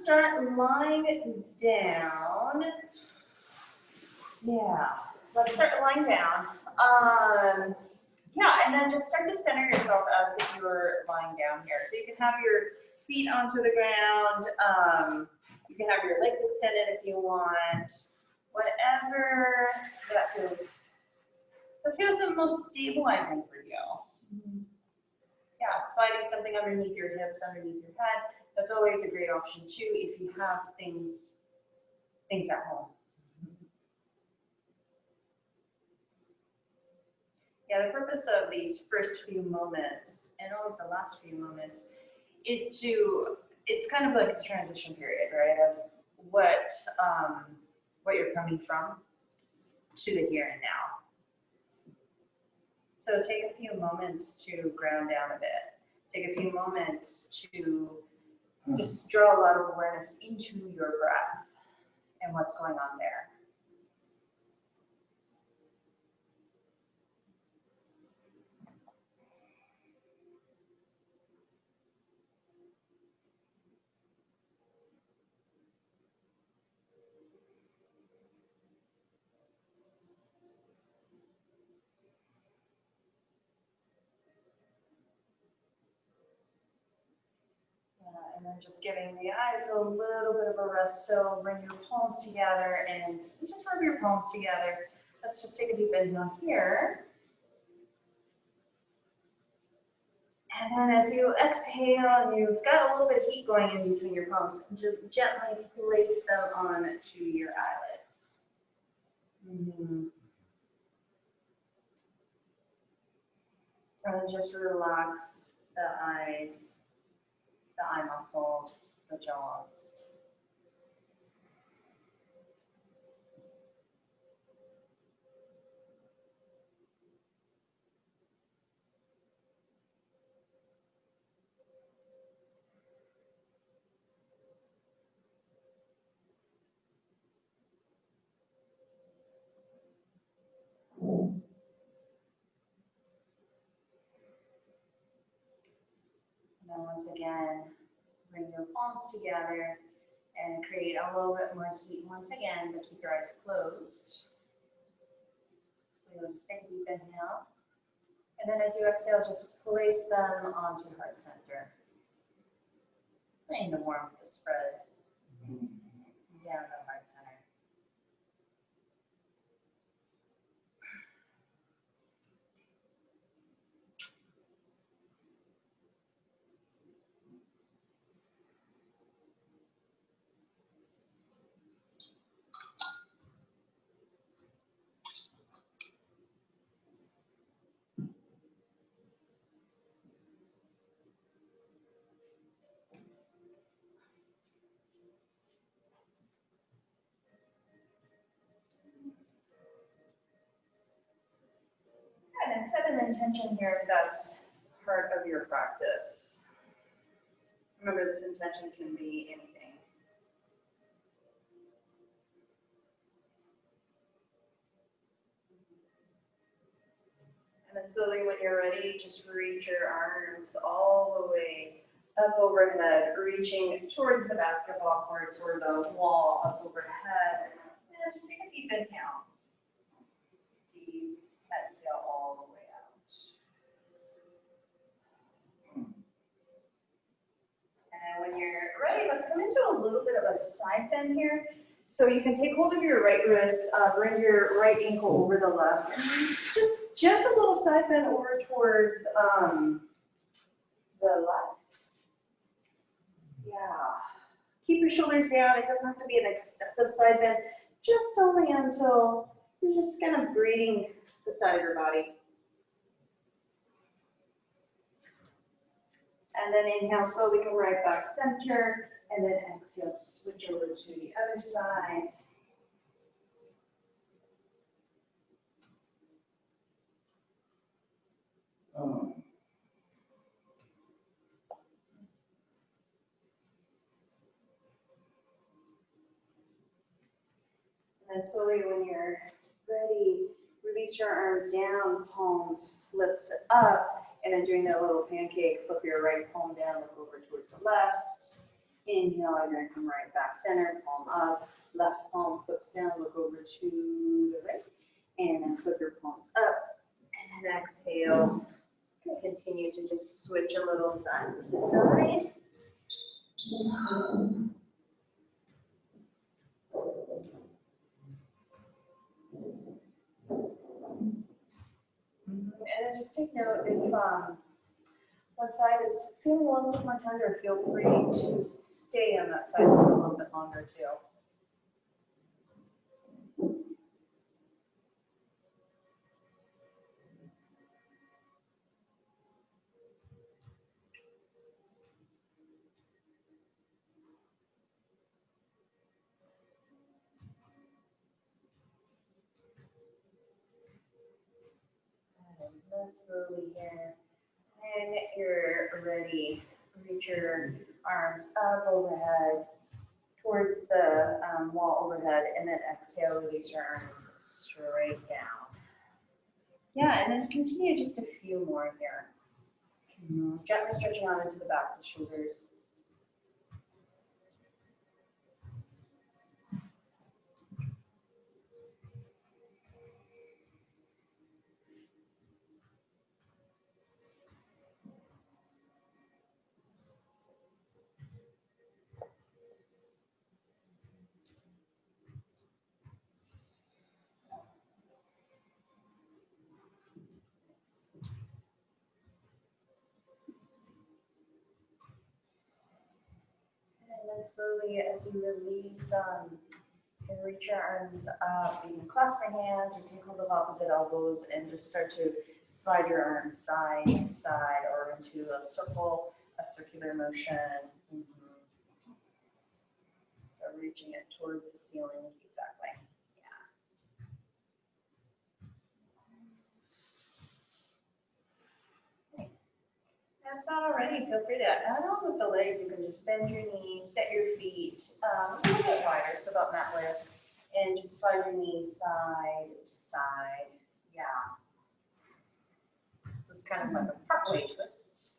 start lying down. Yeah, let's start lying down. Yeah, and then just start to center yourself as if you were lying down here. So you can have your feet onto the ground. You can have your legs extended if you want. Whatever that feels the most stabilizing for you. Yeah, sliding something underneath your hips, underneath your head. That's always a great option too if you have things at home. Yeah, the purpose of these first few moments, and always the last few moments, is it's kind of like a transition period, right? Of what you're coming from to the here and now. So take a few moments to ground down a bit. Take a few moments to just draw a lot of awareness into your breath and what's going on there. And then just giving the eyes a little bit of a rest. So bring your palms together and just rub your palms together. Let's just take a deep inhale here. And then as you exhale, and you've got a little bit of heat going in between your palms, just gently place them onto your eyelids. And just relax the eyes, the eye muscles, the jaws. Now once again, bring your palms together and create a little bit more heat once again, but keep your eyes closed. So you'll just take a deep inhale. And then as you exhale, just place them onto heart center. Letting the warmth spread down the heart center. And then set an intention here if that's part of your practice. Remember, this intention can be anything. And then slowly, when you're ready, just reach your arms all the way up overhead, reaching towards the basketball courts or the wall up overhead. And just take a deep inhale. Deep exhale all the way out. And when you're ready, let's come into a little bit of a side bend here. So you can take hold of your right wrist, bring your right ankle over the left, and just gentle little side bend over towards the left. Yeah. Keep your shoulders down. It doesn't have to be an excessive side bend, just only until you're just kind of breathing the side of your body. And then inhale, slowly come right back center, and then exhale, switch over to the other side. And then slowly, when you're ready, release your arms down, palms flipped up, and then doing that little pancake, flip your right palm down, look over towards the left. Inhale, you're gonna come right back center, palm up, left palm flips down, look over to the right, and then flip your palms up. And then exhale, continue to just switch a little side to side. And then just take note if one side is feeling a little bit more tender, feel free to stay on that side just a little bit longer too. And then slowly here. When you're ready, reach your arms up overhead towards the wall overhead, and then exhale, release your arms straight down. Yeah, and then continue just a few more here. Gently stretching out into the back of the shoulders. And then slowly, as you release, you can reach your arms up. You can clasp your hands or take hold of opposite elbows and just start to slide your arms side to side or into a circle, a circular motion. So reaching it towards the ceiling, exactly. Yeah. Nice. And if not already, feel free to add on with the legs. You can just bend your knees, set your feet a little bit wider, so about mat width, and just slide your knees side to side. Yeah. So it's kind of like a partway twist.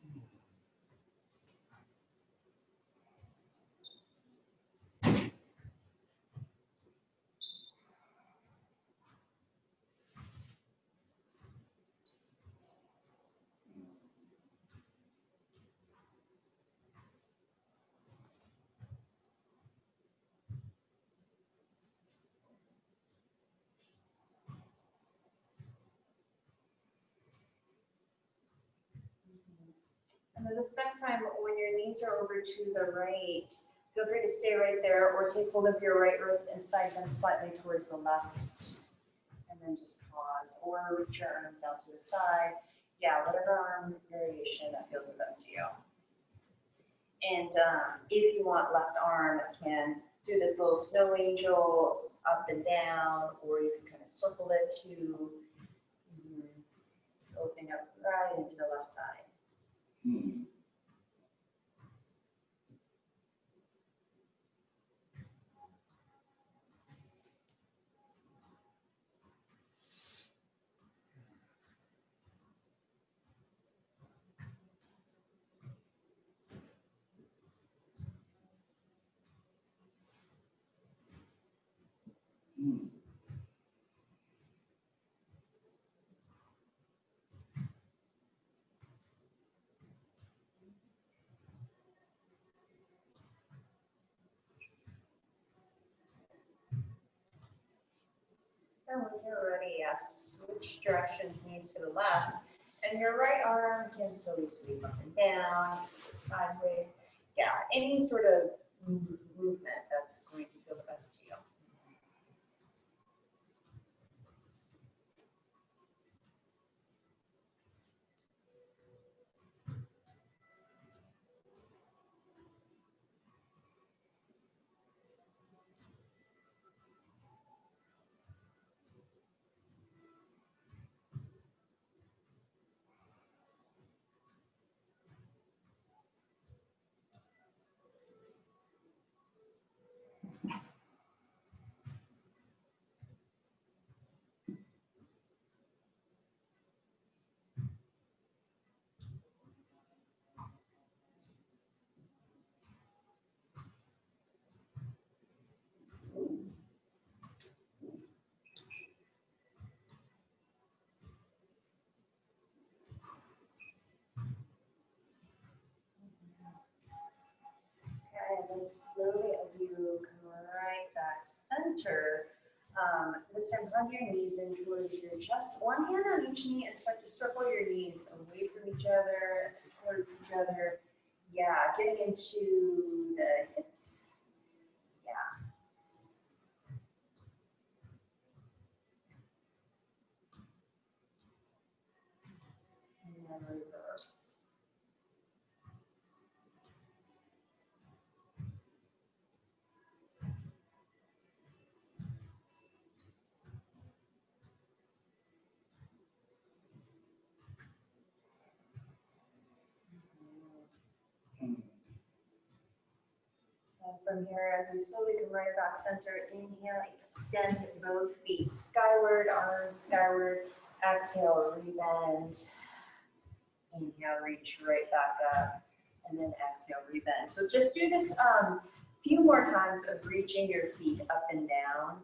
And then this next time, when your knees are over to the right, feel free to stay right there or take hold of your right wrist and side bend slightly towards the left. And then just pause or reach your arms out to the side. Yeah, whatever arm variation that feels the best to you. And if you want left arm, you can do this little snow angel up and down, or you can kind of circle it to opening up right into the left side. And when you're ready, yes, switch directions, knees to the left, and your right arm can slowly sweep up and down, sideways. Yeah, any sort of movement that's going to feel the best to you. then slowly as you come right back center, this time hug your knees in towards your chest. One hand on each knee and start to circle your knees away from each other, towards each other. Yeah, getting into the hips. Yeah. And then reverse. And from here, as we slowly come right back center, inhale, extend both feet skyward, arms skyward. Exhale, rebend. Inhale, reach right back up. And then exhale, rebend. So just do this few more times of reaching your feet up and down.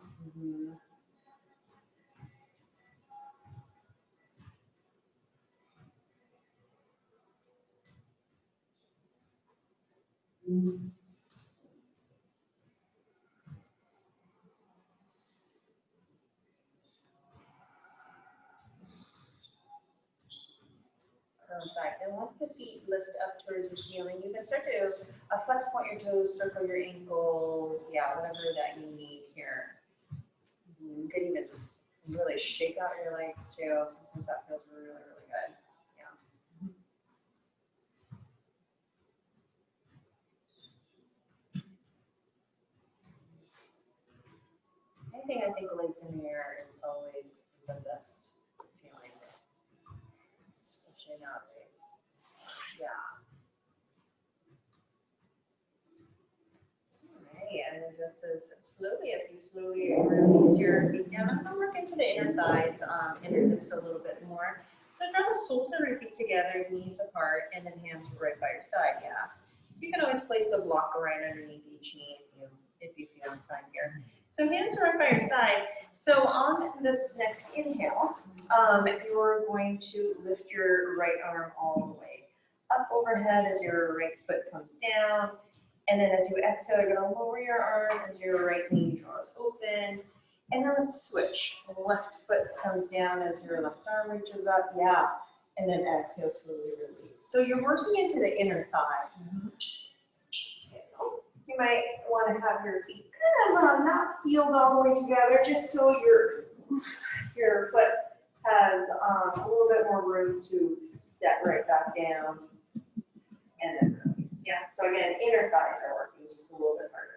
Perfect. And once the feet lift up towards the ceiling, you can start to flex, point your toes, circle your ankles, yeah, whatever that you need here. You could even just really shake out your legs too. Sometimes that feels really, really good. Yeah. I think legs in the air is always the best feeling, especially nowadays. Yeah. Alright, and then just as you slowly release your feet down, I'm gonna work into the inner thighs, inner hips a little bit more. So draw the soles of your feet together, knees apart, and then hands right by your side, yeah. You can always place a block right underneath each knee if you feel inclined here. So hands right by your side. So on this next inhale, you're going to lift your right arm all the way up overhead as your right foot comes down. And then as you exhale, you're going to lower your arm as your right knee draws open. And then let's switch. The left foot comes down as your left arm reaches up. Yeah. And then exhale, slowly release. So you're working into the inner thigh. You might want to have your feet kind of not sealed all the way together, just so your foot has a little bit more room to set right back down and then release. Yeah. So again, inner thighs are working just a little bit harder.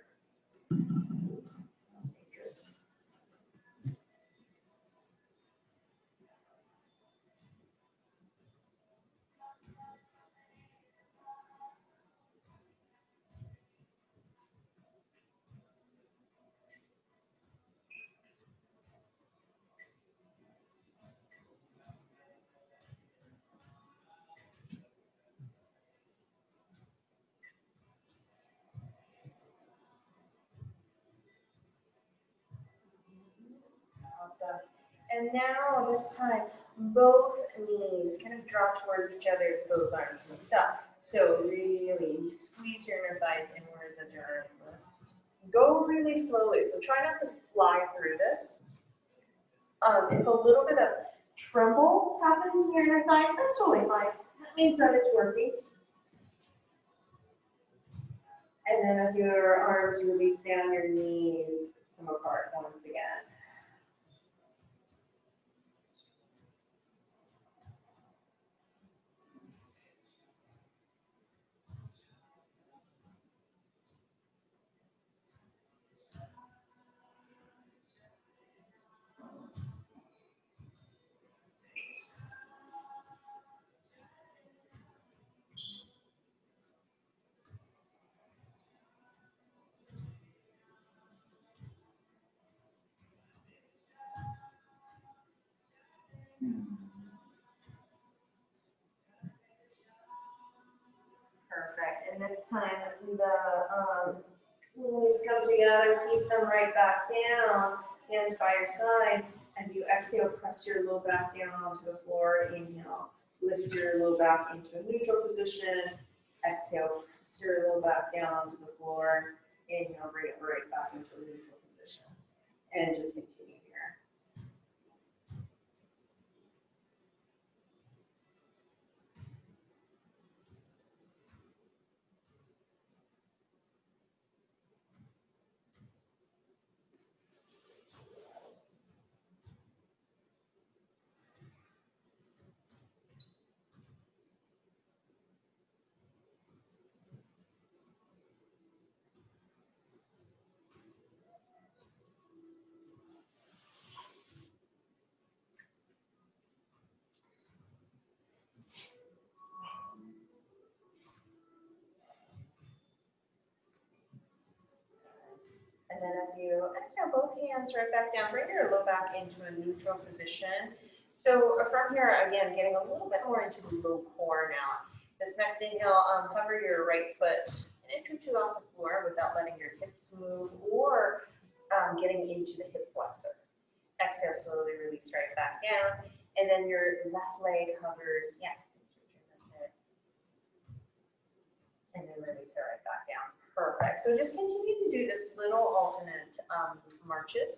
Awesome. And now this time, both knees kind of draw towards each other, both arms lift up. So really squeeze your inner thighs inwards as your arms lift. Go really slowly. So try not to fly through this. If a little bit of tremble happens in your inner thigh, that's totally fine. That means that it's working. And then as your arms release down, your knees come apart once again. Perfect. And this time, the knees come together, keep them right back down, hands by your side. As you exhale, press your low back down onto the floor. Inhale, lift your low back into a neutral position. Exhale, steer a little back down onto the floor. Inhale, bring it right back into a neutral position. And just continue here. And then as you exhale, both hands right back down, bring your low back into a neutral position. So from here, again, getting a little bit more into the low core now. This next inhale, hover your right foot an inch or two off the floor without letting your hips move or getting into the hip flexor. Exhale, slowly release right back down. And then your left leg hovers, and then release it right back down. Perfect. So just continue to do this little alternate marches.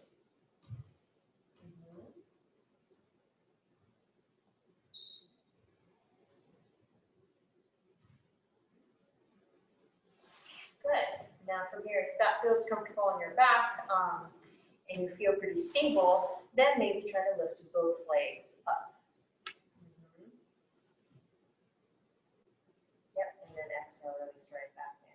Good. Now from here, if that feels comfortable on your back and you feel pretty stable, then maybe try to lift both legs up. Yep, and then exhale, release right back down.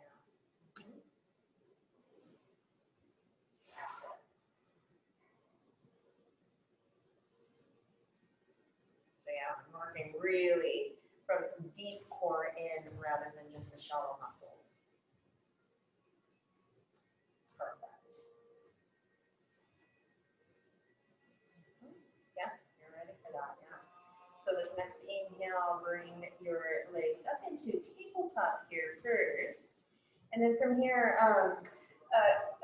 So yeah, I'm working really from deep core in rather than just the shallow muscles. Perfect. Yeah, you're ready for that now. So this next inhale, bring your legs up into tabletop here first. And then from here,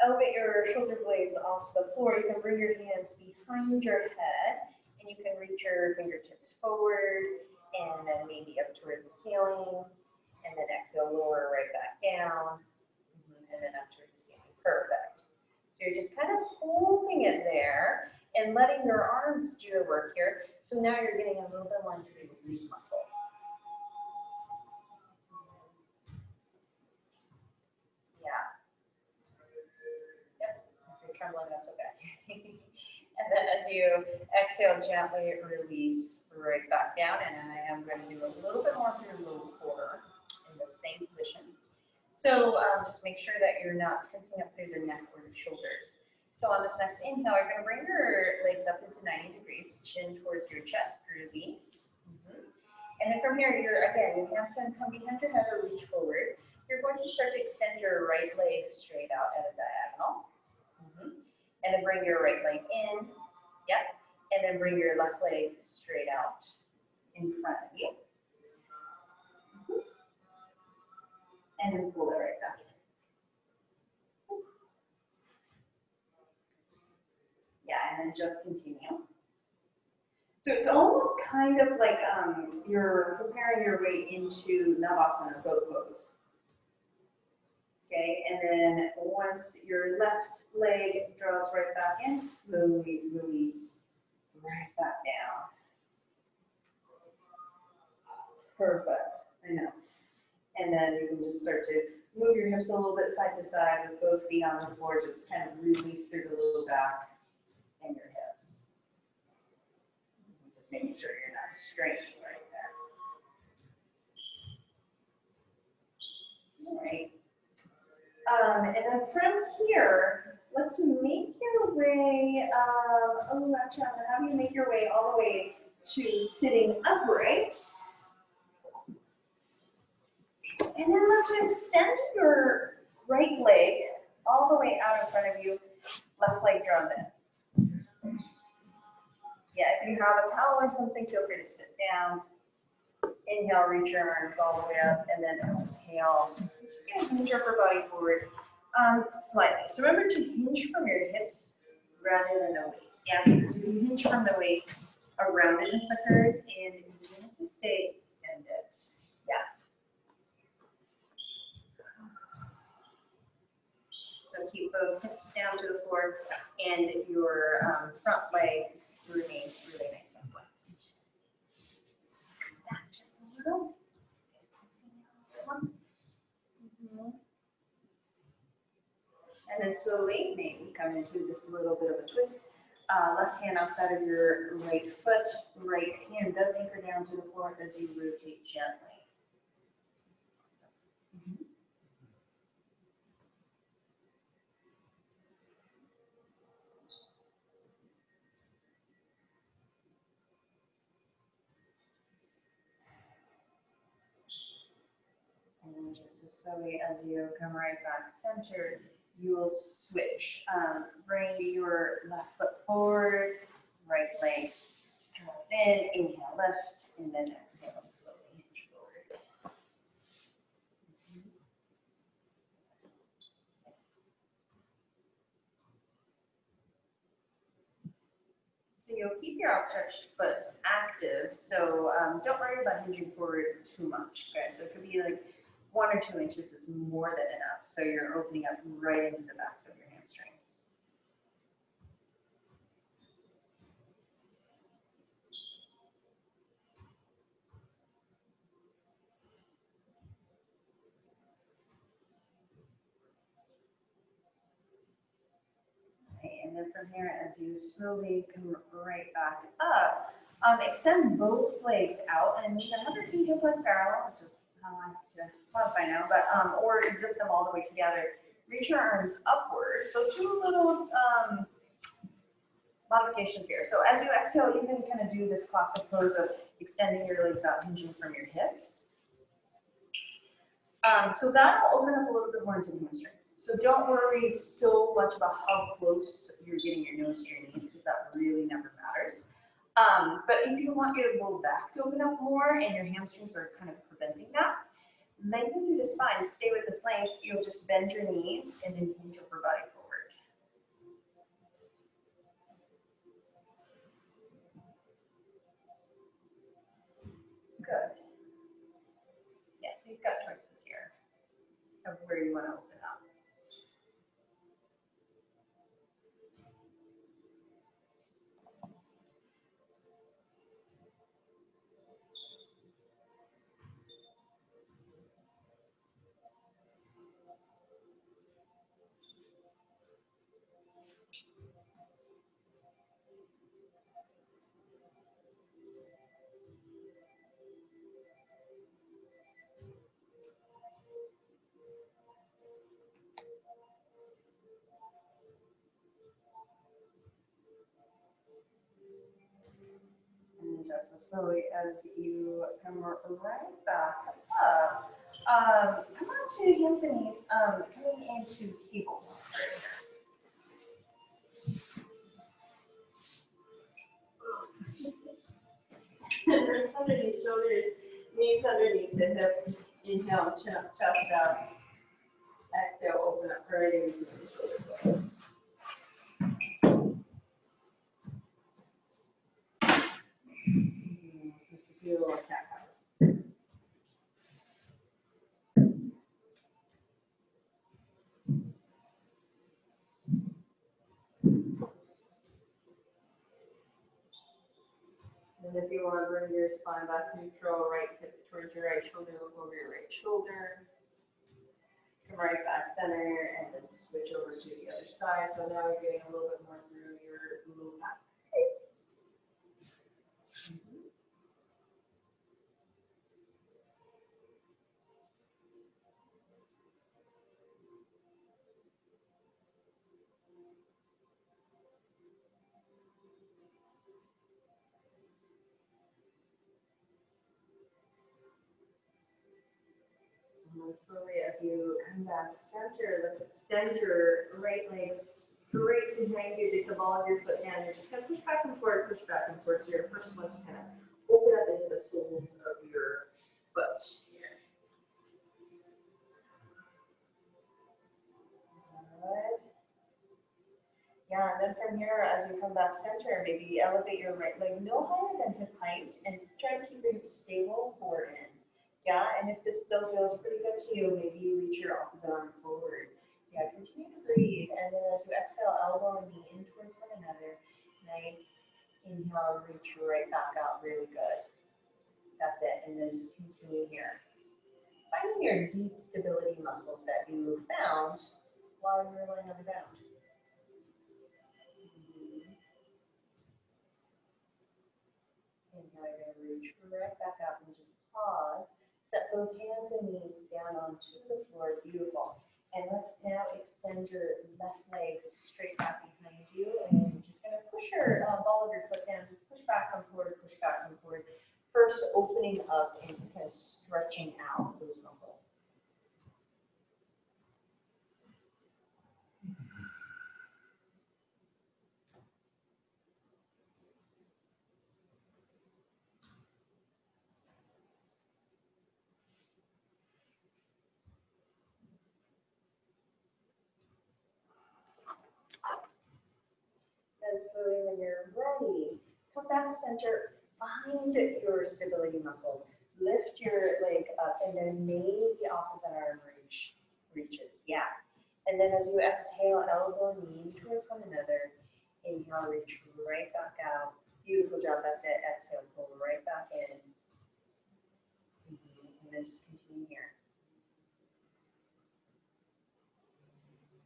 elevate your shoulder blades off the floor. You can bring your hands behind your head and you can reach your fingertips forward and then maybe up towards the ceiling. And then exhale, lower right back down. And then up towards the ceiling. Perfect. So you're just kind of holding it there and letting your arms do the work here. So now you're getting a little bit more into the glute muscles. Yeah. Yep. If you're trembling, that's okay. And then as you exhale, gently release right back down. And I am going to do a little bit more through low core in the same position. So just make sure that you're not tensing up through the neck or the shoulders. So on this next inhale, you're going to bring your legs up into 90 degrees, chin towards your chest, release. And then from here, your hands going to come behind your head or reach forward. You're going to start to extend your right leg straight out at a diagonal. And then bring your right leg in. Yep. And then bring your left leg straight out in front of you. And then pull it right back in. Yeah, and then just continue. So it's almost kind of like you're preparing your way into Navasana, goat pose. Okay, and then once your left leg draws right back in, slowly release right back down. Perfect, I know. And then you can just start to move your hips a little bit side to side with both feet on the floor, just kind of release through the low back and your hips. Just making sure you're not straining right there. All right. And then from here, let's make your way, actually, I'm gonna have you make your way all the way to sitting upright. And then let's extend your right leg all the way out in front of you, left leg draws in. Yeah, if you have a towel or something, feel free to sit down. Inhale, reach your arms all the way up, and then exhale. You're just gonna hinge your upper body forward slightly. So remember to hinge from your hips rather than the waist. Yeah, because if you hinge from the waist, a roundedness occurs, and you need to stay extended. Yeah. keep both hips down to the floor and your front legs remains really nice and flexed. Scoot back just a little. Mhm. And then slowly, maybe come into this little bit of a twist. Left hand outside of your right foot, right hand does anchor down to the floor as you rotate gently. And then just as slowly as you come right back centered, you will switch. Bring your left foot forward, right leg draws in, inhale, lift, and then exhale, slowly hinge forward. So you'll keep your outstretched foot active, so don't worry about hinging forward too much, okay? So it could be like 1 or 2 inches is more than enough, so you're opening up right into the backs of your hamstrings. Okay, and then from here, as you slowly come right back up, extend both legs out and leave another feet hip width parallel, which is how I have to modify now, but or zip them all the way together. Reach your arms upward. So 2 little modifications here. So as you exhale, you can kind of do this classic pose of extending your legs out, hinging from your hips. So that'll open up a little bit more into the hamstrings. So don't worry so much about how close you're getting your nose to your knees, because that really never matters. But if you want your low back to open up more and your hamstrings are kind of preventing that, lengthen through the spine. Stay with this length. You'll just bend your knees and then hinge upper body forward. Good. Yeah, so you've got choices here of where you want to open up. And just as slowly as you come right back up, come on to hands and knees, coming into table. Wrists underneath shoulders, knees underneath the hips. Inhale, chest out. Exhale, open up right into the shoulder blades. Just a few little cat cows. And if you want to bring your spine back neutral, right hip towards your right shoulder, look over your right shoulder. Come right back center and then switch over to the other side. So now you're getting a little bit more through your low back. And slowly as you come back center, let's extend your right leg straight behind you. Take the ball of your foot down. You're just going to push back and forth, push back and forth. So your first one to kind of open up into the soles of your foot here. Good. Yeah, and then from here, as you come back center, maybe elevate your right leg no higher than hip height and try to keep your hips stable forward in. Yeah, and if this still feels pretty good to you, maybe you reach your opposite arm forward. Yeah, continue to breathe, and then as you exhale, elbow and knee in towards one another. Nice. Inhale, reach right back out, really good. That's it, and then just continue here. Finding your deep stability muscles that you found while you were laying on the ground. Inhale, you're gonna reach right back up and just pause. Set both hands and knees down onto the floor, beautiful. And let's now extend your left leg straight back behind you, and you're just gonna push your ball of your foot down, just push back, come forward, push back, come forward. First opening up and just kind of stretching out those muscles. And slowly when you're ready, come back center, find your stability muscles. Lift your leg up and then maybe the opposite arm reaches. Yeah. And then as you exhale, elbow, knee towards one another. Inhale, reach right back out. Beautiful job. That's it. Exhale, pull right back in. And then just continue here.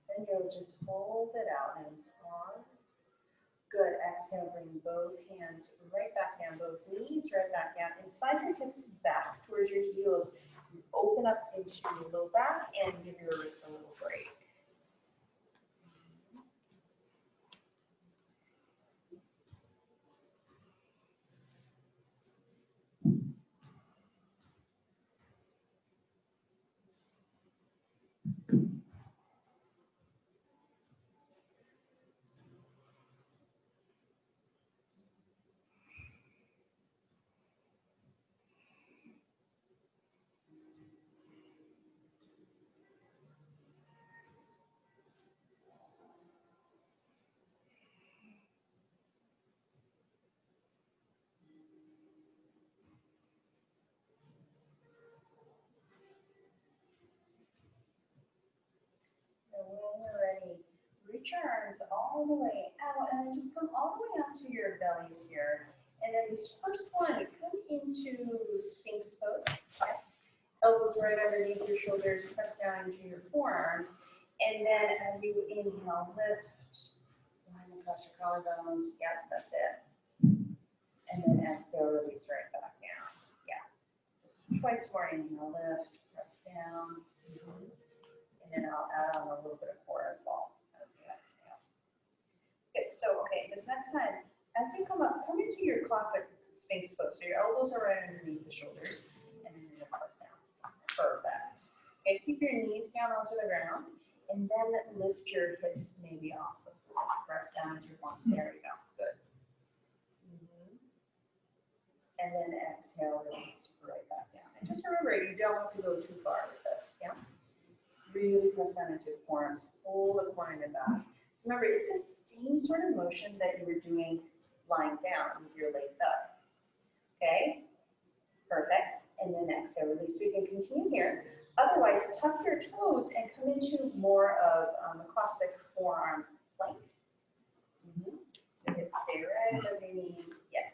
Then you'll just hold it out and pause. Good. Exhale, bring both hands right back down, both knees right back down, and slide your hips back towards your heels. Open up into your low back and give your wrists a little break. And when you're ready, reach your arms all the way out and then just come all the way out to your bellies here. And then this first one, come into Sphinx pose. Yep. Elbows right underneath your shoulders, press down into your forearms. And then as you inhale, lift, line across your collarbones. Yep, that's it. And then exhale, release right back down. Yeah. Just twice more. Inhale, lift, press down. And then I'll add on a little bit of core as well as you exhale. Okay, so this next time, as you come up, come into your classic Sphinx pose. So your elbows are right underneath the shoulders, and then you're gonna press down. Perfect. Okay, keep your knees down onto the ground, and then lift your hips maybe off the floor. Press down into your palms. There we go. Good. And then exhale, release right back down. And just remember, you don't have to go too far with this. Yeah. Really press down into your forearms, pull the core into back. So remember, it's the same sort of motion that you were doing lying down with your legs up. Okay, perfect. And then exhale, release. So you can continue here. Otherwise, tuck your toes and come into more of the classic forearm plank. The hips stay right above your knees. Yes.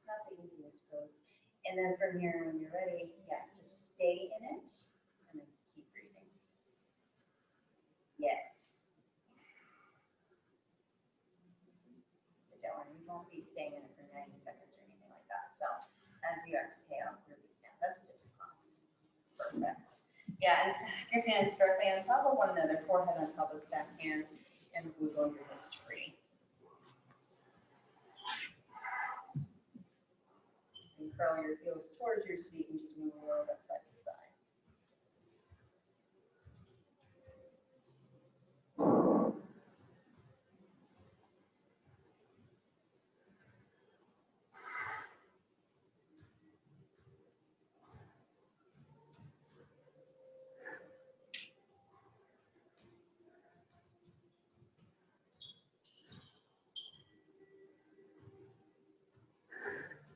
Not the easiest pose. And then from here, when you're ready, yeah, just stay in it and then keep breathing. Yes. But don't worry, you won't be staying in it for 90 seconds or anything like that. So as you exhale, release down. That's a different pose. Perfect. Yeah, and stack your hands directly on top of one another, forehead on top of stacked hands, and wiggle your hips free. And curl your heels towards your seat and just move a little bit side to side.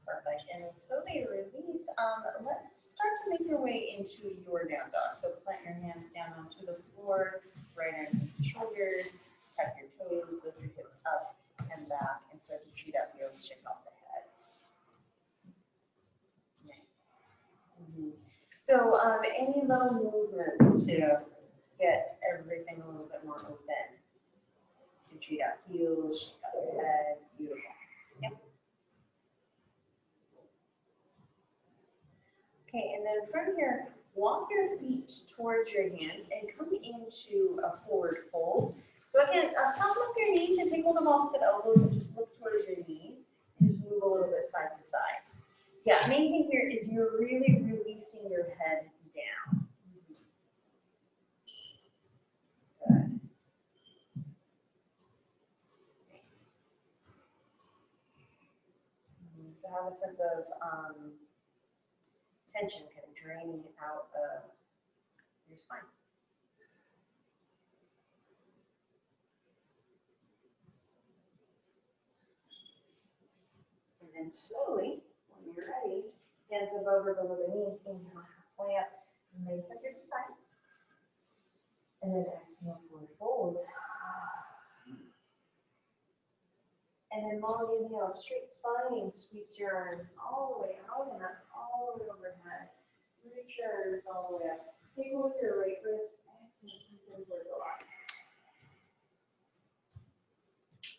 Perfect. and slowly release. Let's start to make your way into your down dog. So plant your hands down onto the floor, right underneath the shoulders, tuck your toes, lift your hips up and back, and start to treat up heels, shake off the head. Nice. So any little movements to get everything a little bit more open. To treat out heels, shake out your head, beautiful. Yep. Okay, and then from here, walk your feet towards your hands and come into a forward fold. So again, soften up your knees and take hold of opposite elbows and just look towards your knees and just move a little bit side to side. Yeah, main thing here is you're really releasing your head down. Good. So have a sense of tension kind of draining out of your spine. And then slowly, when you're ready, hands above or below the knees, inhale halfway up, and then tuck your spine. And then exhale, forward fold. And then long inhale, straight spine, sweeps your arms all the way out and up, all the way overhead. Reach your arms all the way up. Take hold with your right wrist, exhale, something towards the left.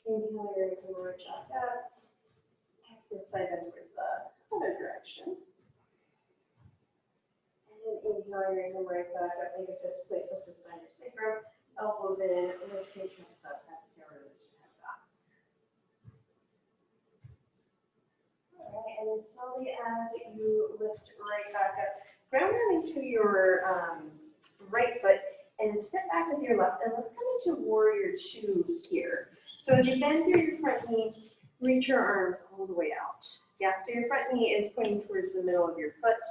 Inhale, you're going to come right back up. Exhale, side bend towards the other direction. And then inhale, you're going to come right back up. Make a fist, place up beside your sacrum. Elbows in, lift your chest up. Exhale, release your head back. All right, and then slowly as you lift right back up, ground down into your right foot and step back with your left. And let's come into warrior two here. So as you bend through your front knee, reach your arms all the way out. Yeah, so your front knee is pointing towards the middle of your foot.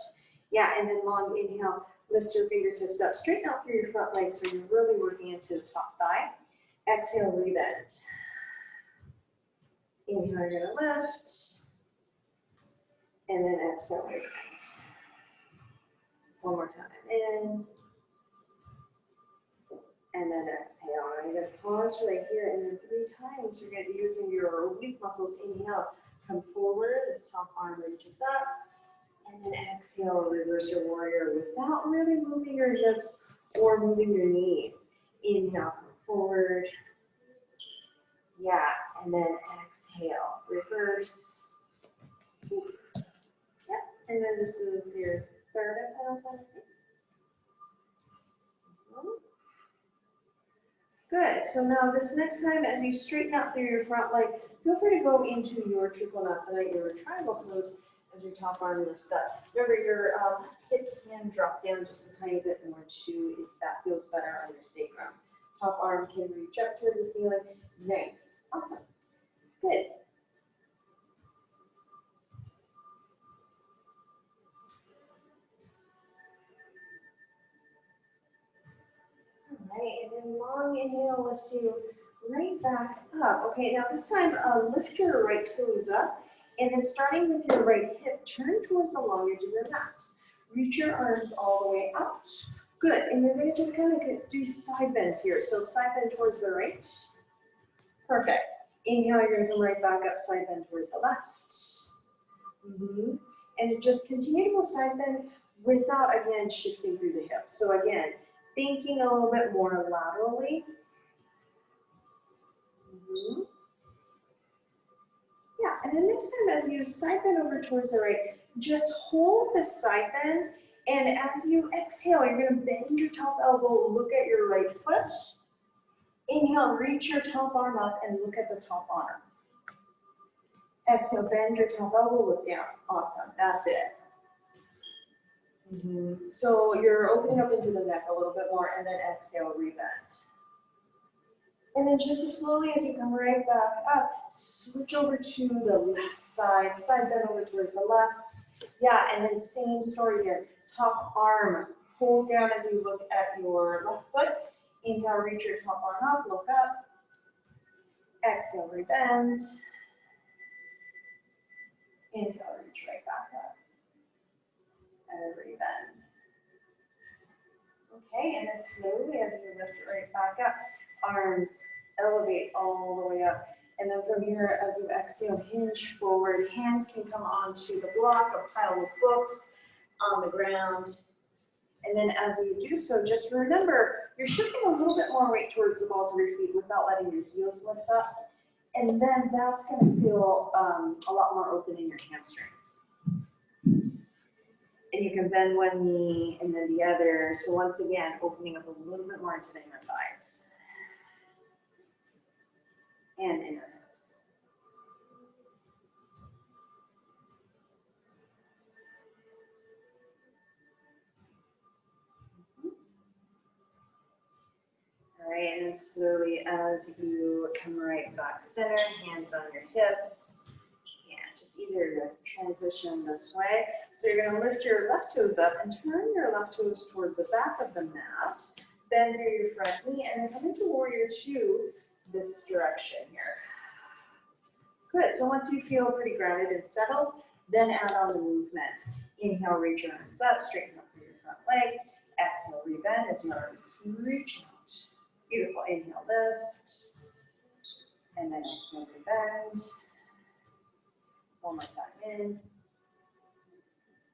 Yeah, and then long inhale, lift your fingertips up, straighten out through your front leg so you're really working into the top thigh. Exhale, rebend. Inhale, you're gonna lift. And then exhale, rebend. One more time, in. And then exhale. And you're gonna pause right here, and then 3 times you're gonna be using your oblique muscles. Inhale, come forward, this top arm reaches up. And then exhale, reverse your warrior without really moving your hips or moving your knees. Inhale, come forward. Yeah, and then exhale, reverse. Yep, and then this is your third attempt. Good, so now this next time as you straighten out through your front leg, feel free to go into your Trikonasana, your triangle pose, as your top arm lifts up. Remember, your hip can drop down just a tiny bit more too if that feels better on your sacrum. Top arm can reach up towards the ceiling. Nice. Awesome. Good. All right, and then long inhale lifts you right back up. Okay, now this time lift your right toes up. And then starting with your right hip, turn towards the long edge of your mat. Reach your arms all the way out. Good, and you're gonna just kind of do side bends here. So side bend towards the right. Perfect. Inhale, you're gonna come right back up, side bend towards the left. And just continue to go side bend without, again, shifting through the hips. So again, thinking a little bit more laterally. Yeah, and then next time as you side bend over towards the right, just hold the side bend, and as you exhale, you're gonna bend your top elbow, look at your right foot. Inhale, reach your top arm up and look at the top arm. Exhale, bend your top elbow, look down. Awesome, that's it. So you're opening up into the neck a little bit more, and then exhale, rebend. And then just as slowly as you come right back up, switch over to the left side, side bend over towards the left. Yeah, and then same story here. Top arm pulls down as you look at your left foot. Inhale, reach your top arm up, look up. Exhale, rebend. Inhale, reach right back up. And rebend. Okay, and then slowly as you lift it right back up, arms elevate all the way up. And then from here, as you exhale, hinge forward. Hands can come onto the block or pile of books on the ground. And then as you do so, just remember, you're shifting a little bit more weight towards the balls of your feet without letting your heels lift up. And then that's going to feel a lot more open in your hamstrings. And you can bend one knee and then the other. So once again, opening up a little bit more into the inner thighs. And inner hips. All right, and then slowly as you come right back center, hands on your hips. Yeah, it's just easier to transition this way. So you're going to lift your left toes up and turn your left toes towards the back of the mat. Bend through your front knee and then come into warrior two this direction here. Good, so once you feel pretty grounded and settled, then add on the movements. Inhale, reach your arms up, straighten up through your front leg. Exhale, rebend as your arms reach out. Beautiful, inhale, lift. And then exhale, rebend. One more time in.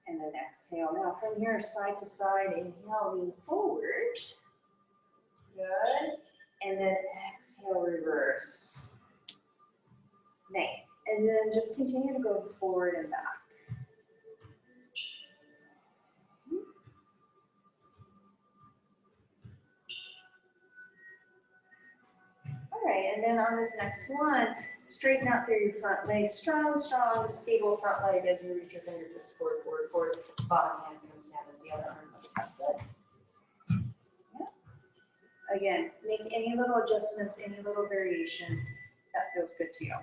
And then exhale. Now from here, side to side, inhale, lean forward. Good. And then exhale, reverse. Nice. And then just continue to go forward and back. All right, and then on this next one, straighten out through your front leg. Strong, strong, stable front leg as you reach your fingertips forward, forward, forward. Bottom hand comes down as the other arm lifts up. Good. Yeah. Again, make any little adjustments, any little variation that feels good to you.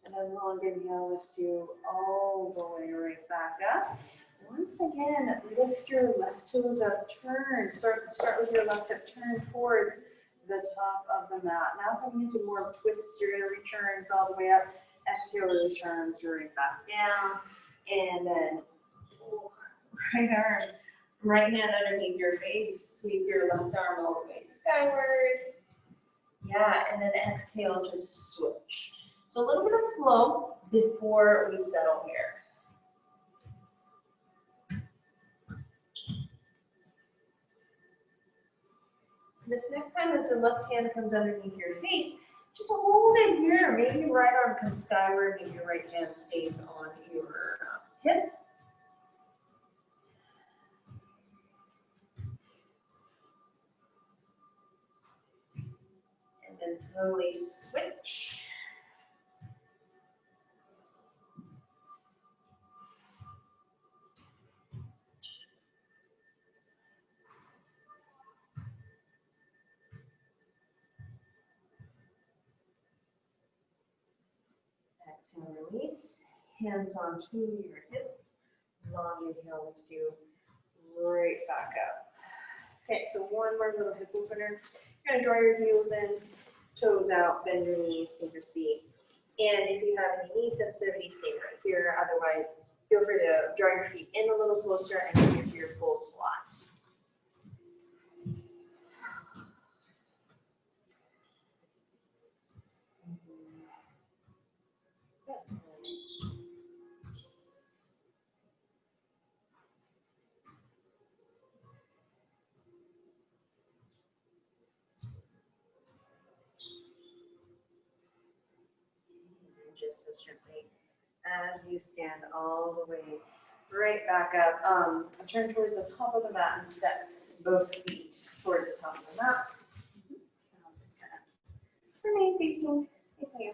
And then long inhale lifts you all the way right back up. Once again, lift your left toes up, turn. Start with your left hip, turn towards the top of the mat. Now coming into more of twists, you're going to reach your arms all the way up. Exhale, release your arms right back down. And then right arm, right hand underneath your face. Sweep your left arm all the way skyward. Yeah, and then exhale, just switch. So a little bit of flow before we settle here. This next time as the left hand comes underneath your face, just hold it here. Maybe your right arm comes skyward, maybe your right hand stays on your hip. And then slowly switch. Exhale, release. Hands onto your hips. Long inhale lifts you right back up. Okay, so one more little hip opener. You're gonna draw your heels in, toes out, bend your knees, sink your seat. And if you have any knee sensitivity, stay right here. Otherwise, feel free to draw your feet in a little closer and come into your full squat. Just as gently as you stand all the way right back up. Turn towards the top of the mat and step both feet towards the top of the mat. And I'll just kind of remain facing you.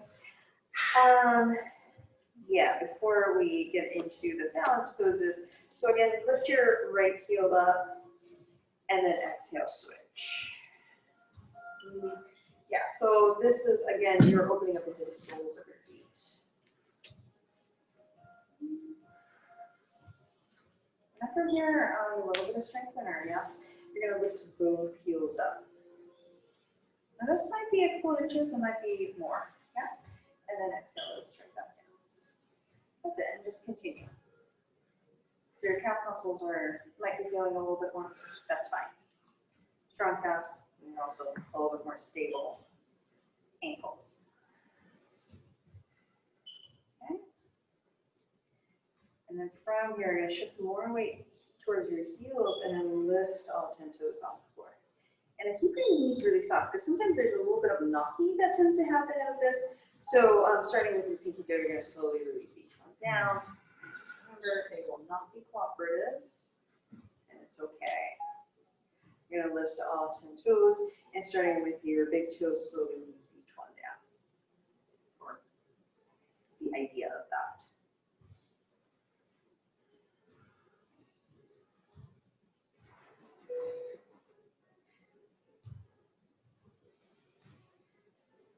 Yeah, before we get into the balance poses, so again, lift your right heel up and then exhale, switch. so this is, again, you're opening up into the soles of your feet. And from here, a little bit of strength in area. You're gonna lift both heels up. Now this might be a couple inches, it might be more, yeah? And then exhale, straight back down. That's it, and just continue. So your calf muscles might be feeling a little bit more, that's fine. Strong calves, and also a little bit more stable ankles. Okay? And then from here, you're gonna shift more weight towards your heels and then lift all 10 toes off the floor. And then keep your knees really soft, because sometimes there's a little bit of knocking that tends to happen with this. So starting with your pinky toe, you're gonna slowly release each one down. Remember, they will not be cooperative, and it's okay. You're gonna lift all 10 toes, and starting with your big toe, slowly release each one down. Or the idea of that.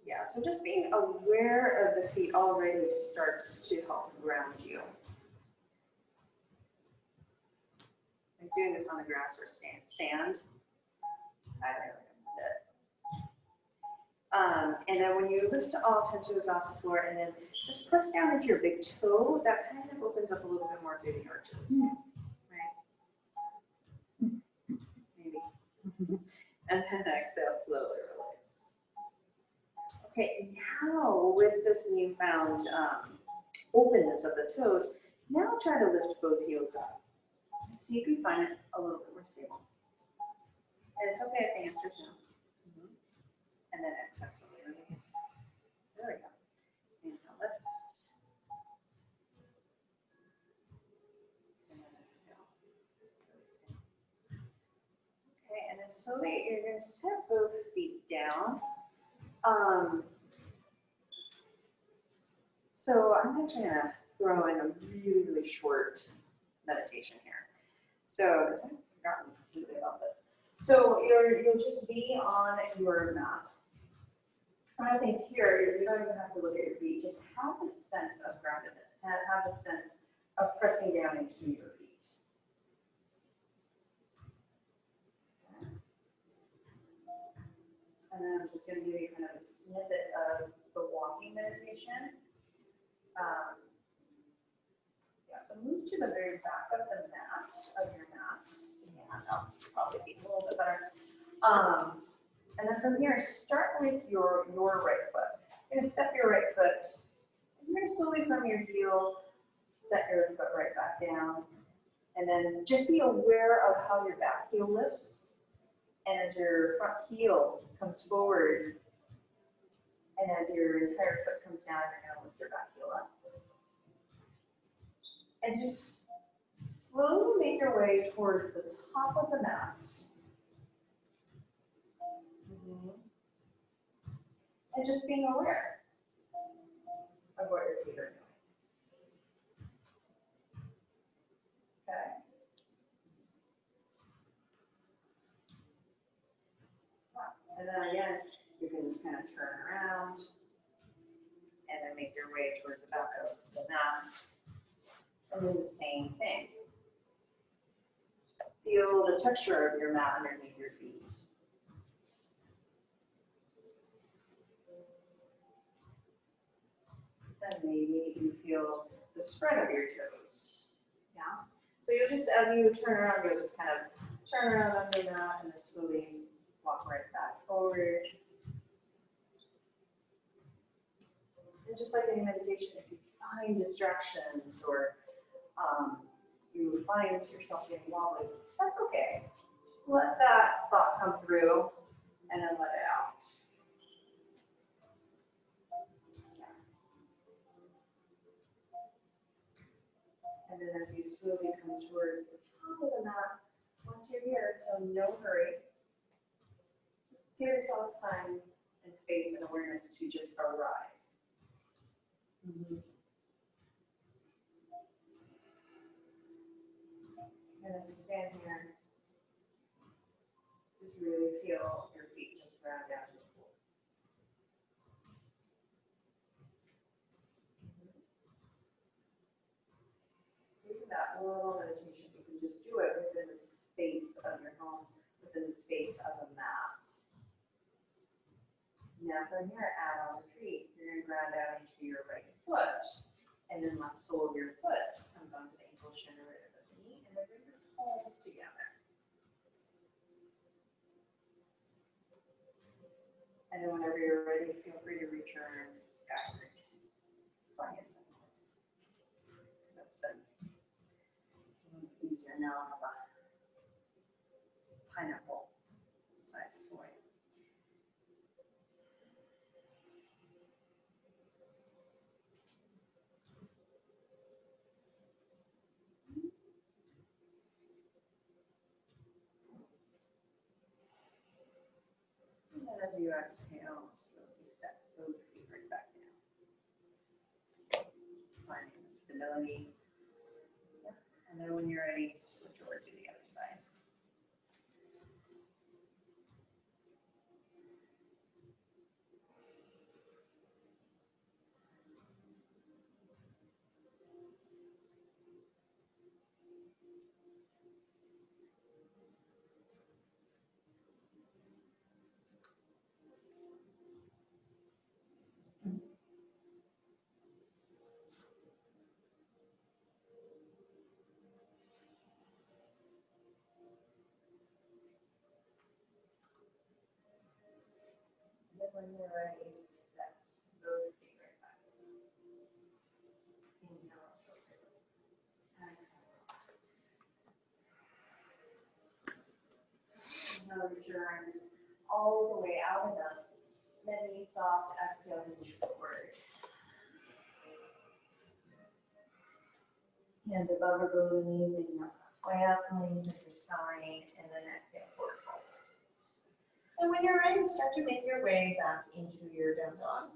Yeah, so just being aware of the feet already starts to help ground you. Like doing this on the grass or sand, I recommend it. And then when you lift all 10 toes off the floor and then just press down into your big toe, that kind of opens up a little bit more through the arches, right? Maybe. And then exhale, slowly release. Okay, now with this newfound openness of the toes, now try to lift both heels up. And see if you find it a little bit more stable. And it's okay if the answer's no. And then exhale, slowly release. There we go. Inhale, lift. And then exhale, release. Okay, and then slowly you're going to set both feet down. So I'm actually going to throw in a really, really short meditation here. So, because I've forgotten completely about this. So you'll just be on your mat. One of the things here is you don't even have to look at your feet. Just have a sense of groundedness. Have a sense of pressing down into your feet. And then I'm just going to give you kind of a snippet of the walking meditation. Yeah, so move to the very back of the mat, of your mat. Yeah, that'll probably be a little bit better. And then from here, start with your right foot. You're going to step your right foot. And you're going to slowly from your heel, set your foot right back down. And then just be aware of how your back heel lifts. And as your front heel comes forward, and as your entire foot comes down, you're going to lift your back heel up. And just slowly make your way towards the top of the mat. And just being aware of what your feet are doing. Okay. And then again, you can just kind of turn around and then make your way towards the back of the mat. And do the same thing. Feel the texture of your mat underneath your feet. And maybe you feel the spread of your toes. Yeah. So you'll just, as you turn around, you'll just kind of turn around on your mat and then slowly walk right back forward. And just like any meditation, if you find distractions or you find yourself getting wobbly, that's okay. Just let that thought come through and then let it out. And then as you slowly come towards the top of the mat, once you're here, so no hurry. Just give yourself time and space and awareness to just arrive. And as you stand here, just really feel your feet just ground down to the floor. a little meditation. You can just do it within the space of your home, within the space of a mat. Now from here, add on the tree. You're going to ground down into your right foot, and then left sole of your foot comes onto the ankle, shin, or right of the knee, and then bring your palms together. And then whenever you're ready, feel free to reach your arms skyward. That's been a little easier now. I have a pineapple sized toy. And then as you exhale, slowly set both feet right back down. Finding the stability. And then when you're ready, switch over to the other side. And then when you're ready, set both feet right back. Inhale, shoulders. Exhale. Inhale, reach your arms all the way out and up. Then knee soft, exhale, hinge forward. Hands above or below the knees, and you way up, lean with your spine, and then exhale, forward fold. And when you're ready, start to make your way back into your down dog.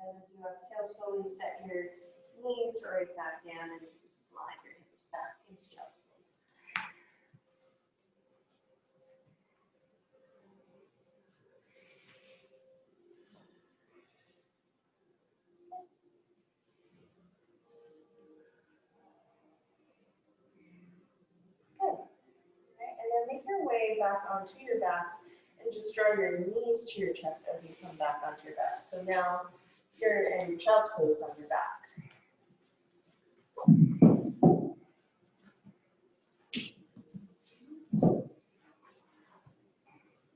And as you exhale, slowly set your knees right back down and just slide your hips back into child's pose. Good. Right, and then make your way back onto your back and just draw your knees to your chest as you come back onto your back. So now you're in your child's pose on your back.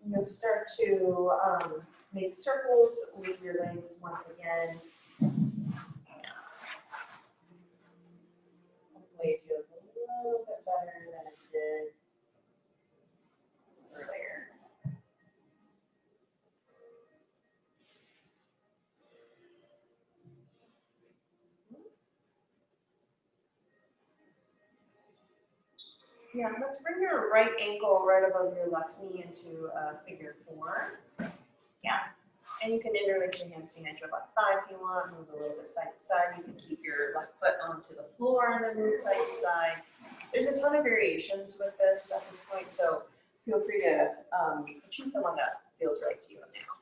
You'll start to make circles with your legs once again. Hopefully it feels a little bit better than it did earlier. Yeah, let's bring your right ankle right above your left knee into figure 4. Yeah, and you can interlace your hands behind your left thigh if you want, move a little bit side to side. You can keep your left foot onto the floor and then move side to side. There's a ton of variations with this at this point, so feel free to choose the one that feels right to you now.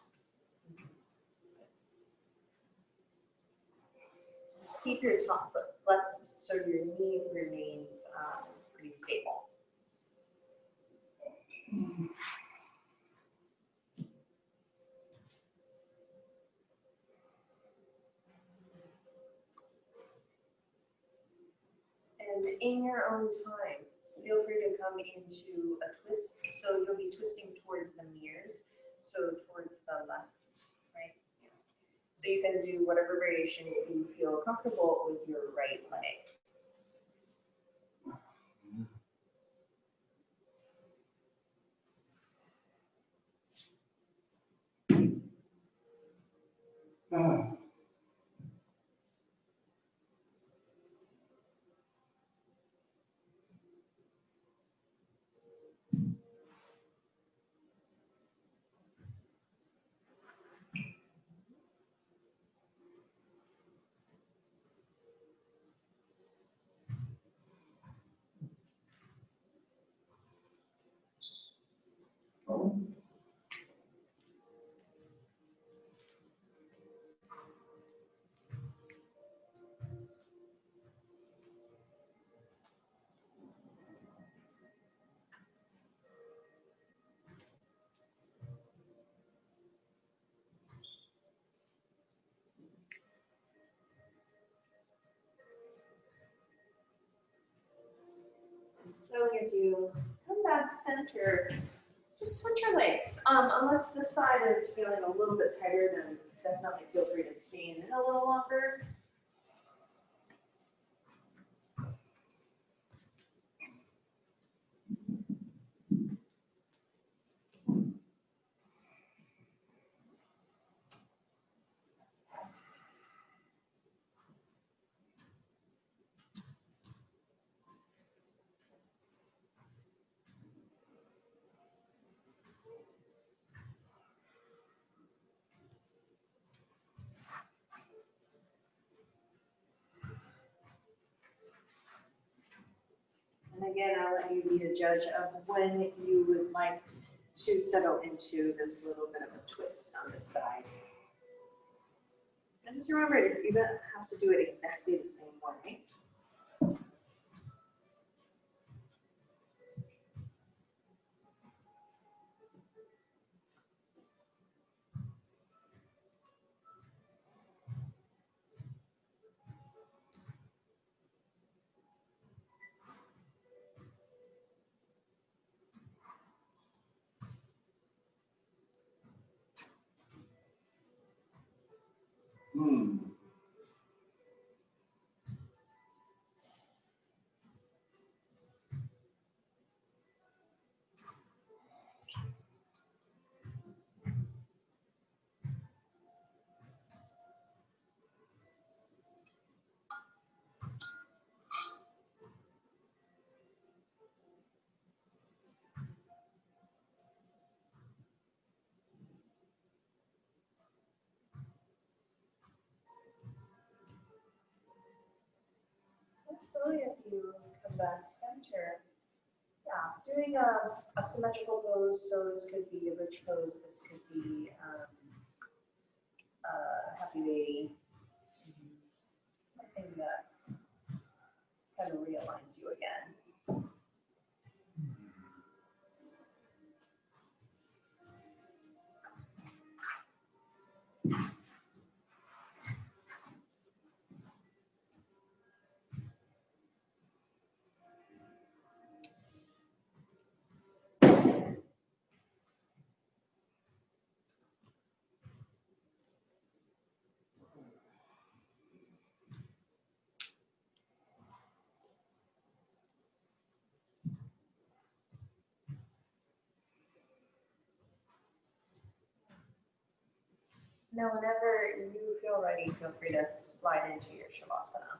Just keep your top foot flexed so your knee remains pretty stable. And in your own time, feel free to come into a twist. So you'll be twisting towards the mirrors, so towards the left, right? So you can do whatever variation you feel comfortable with your right leg. And slowly as you come back center, just switch your legs. Unless the side is feeling a little bit tighter, then definitely feel free to stand in a little longer. And again, I'll let you be the judge of when you would like to settle into this little bit of a twist on this side. And just remember, you don't have to do it exactly the same way. Slowly as you come back center, yeah, doing a symmetrical pose. So this could be a bridge pose. This could be happy baby. Something that's kind of realigns you again. Now, whenever you feel ready, feel free to slide into your Shavasana.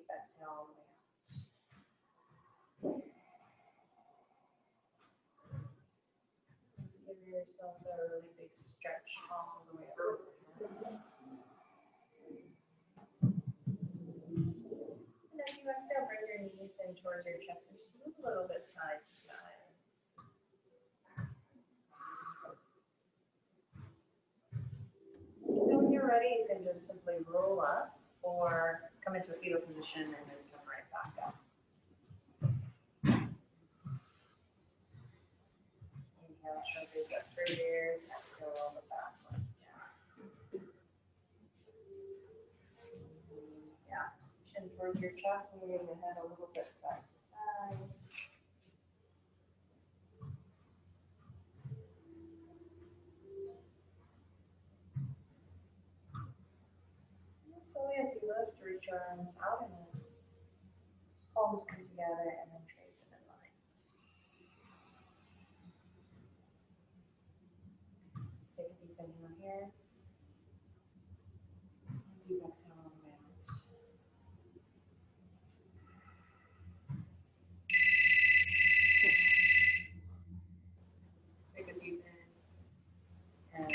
deep exhale all the way out. Give yourself a really big stretch all the way up. And as you exhale, bring your knees in towards your chest and just move a little bit side to side. And when you're ready, you can just simply roll up or come into a fetal position and then come right back up. Inhale, shoulders up through ears, exhale, roll the back once again. Yeah, chin towards your chest, moving the head a little bit side to side. And slowly as you lift, reach your arms out and then palms come together and then trace them in line. Let's take a deep inhale here. And deep exhale all the way out. Take a deep in and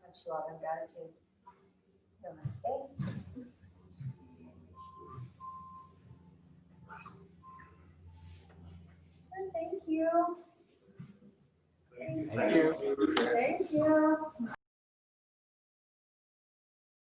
much love and gratitude. Namaste. And thank you. Thank you. Thank you.